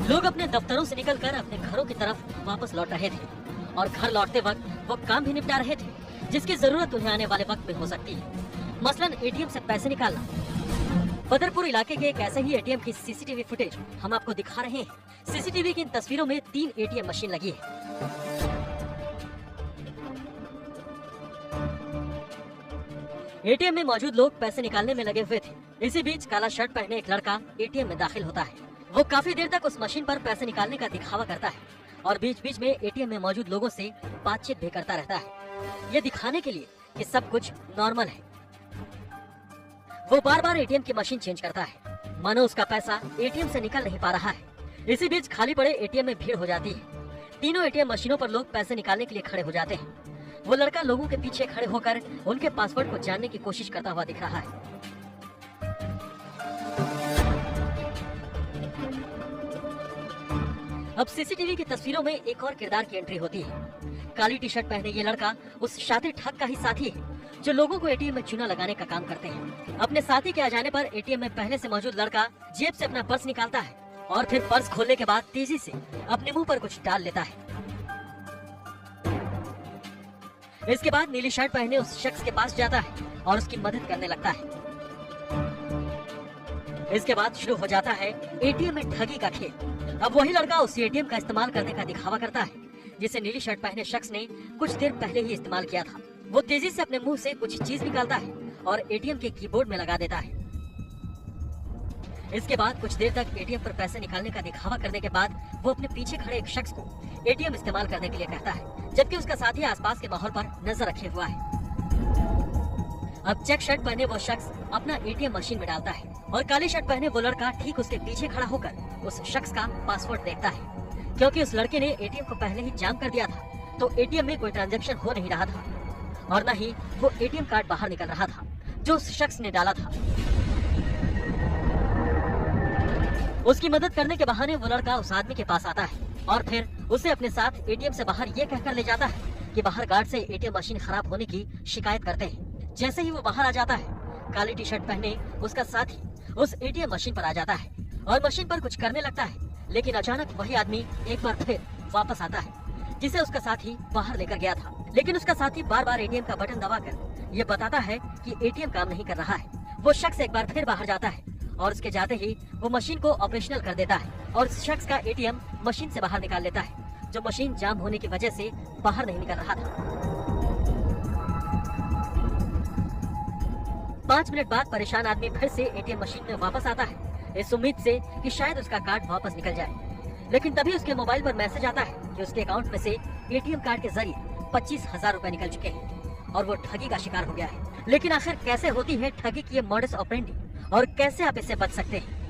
लोग अपने दफ्तरों से निकलकर अपने घरों की तरफ वापस लौट रहे थे और घर लौटते वक्त वो काम भी निपटा रहे थे जिसकी जरूरत उन्हें आने वाले वक्त में हो सकती है। मसलन एटीएम से पैसे निकालना। बदरपुर इलाके के एक ऐसे ही एटीएम की सीसीटीवी फुटेज हम आपको दिखा रहे हैं। सीसीटीवी की इन तस्वीरों में 3 एटीएम मशीन लगी है। एटीएम में मौजूद लोग पैसे निकालने में लगे हुए थे। इसी बीच काला शर्ट पहने एक लड़का एटीएम में दाखिल होता है। वो काफी देर तक उस मशीन पर पैसे निकालने का दिखावा करता है और बीच बीच में एटीएम में मौजूद लोगों से बातचीत भी करता रहता है, ये दिखाने के लिए कि सब कुछ नॉर्मल है। वो बार बार एटीएम की मशीन चेंज करता है, मानो उसका पैसा एटीएम से निकल नहीं पा रहा है। इसी बीच खाली पड़े एटीएम में भीड़ हो जाती है। तीनों एटीएम मशीनों पर लोग पैसे निकालने के लिए खड़े हो जाते हैं। वो लड़का लोगों के पीछे खड़े होकर उनके पासवर्ड को जानने की कोशिश करता हुआ दिख रहा है। अब सीसीटीवी की तस्वीरों में एक और किरदार की एंट्री होती है। काली टी शर्ट पहने ये लड़का उस शातिर ठग का ही साथी है जो लोगों को एटीएम में चूना लगाने का काम करते हैं। अपने साथी के आ जाने पर एटीएम में पहले से मौजूद लड़का जेब से अपना पर्स निकालता है और फिर पर्स खोलने के बाद तेजी से अपने मुंह पर कुछ डाल लेता है। इसके बाद नीली शर्ट पहने उस शख्स के पास जाता है और उसकी मदद करने लगता है। इसके बाद शुरू हो जाता है एटीएम में ठगी का खेल। अब वही लड़का उस एटीएम का इस्तेमाल करने का दिखावा करता है जिसे नीली शर्ट पहने शख्स ने कुछ देर पहले ही इस्तेमाल किया था। वो तेजी से अपने मुंह से कुछ चीज निकालता है और एटीएम के कीबोर्ड में लगा देता है। इसके बाद कुछ देर तक एटीएम पर पैसे निकालने का दिखावा करने के बाद वो अपने पीछे खड़े एक शख्स को एटीएम इस्तेमाल करने के लिए कहता है, जबकि उसका साथी आसपास के माहौल पर नजर रखे हुआ है। अब चेक शर्ट पहने वो शख्स अपना एटीएम मशीन में डालता है और काली शर्ट पहने वो लड़का ठीक उसके पीछे खड़ा होकर उस शख्स का पासवर्ड देखता है। क्योंकि उस लड़के ने एटीएम को पहले ही जाम कर दिया था तो एटीएम में कोई ट्रांजैक्शन हो नहीं रहा था और न ही वो एटीएम कार्ड बाहर निकल रहा था जो उस शख्स ने डाला था। उसकी मदद करने के बहाने वो लड़का उस आदमी के पास आता है और फिर उसे अपने साथ एटीएम से बाहर ये कहकर ले जाता है कि बाहर गार्ड से एटीएम मशीन खराब होने की शिकायत करते हैं। जैसे ही वो बाहर आ जाता है, काली टी शर्ट पहने उसका साथी उस एटीएम मशीन पर आ जाता है और मशीन पर कुछ करने लगता है, लेकिन अचानक वही आदमी एक बार फिर वापस आता है जिसे उसका साथी बाहर लेकर गया था। लेकिन उसका साथी बार बार एटीएम का बटन दबाकर ये बताता है कि एटीएम काम नहीं कर रहा है। वो शख्स एक बार फिर बाहर जाता है और उसके जाते ही वो मशीन को ऑपरेशनल कर देता है और उस शख्स का एटीएम मशीन से बाहर निकाल लेता है जो मशीन जाम होने की वजह से बाहर नहीं निकल रहा था। 5 मिनट बाद परेशान आदमी फिर से एटीएम मशीन में वापस आता है इस उम्मीद से कि शायद उसका कार्ड वापस निकल जाए। लेकिन तभी उसके मोबाइल पर मैसेज आता है कि उसके अकाउंट में से एटीएम कार्ड के जरिए 25,000 रुपए निकल चुके हैं और वो ठगी का शिकार हो गया है। लेकिन आखिर कैसे होती है ठगी की ये मॉडस ऑपरेंडी और कैसे आप इससे बच सकते हैं,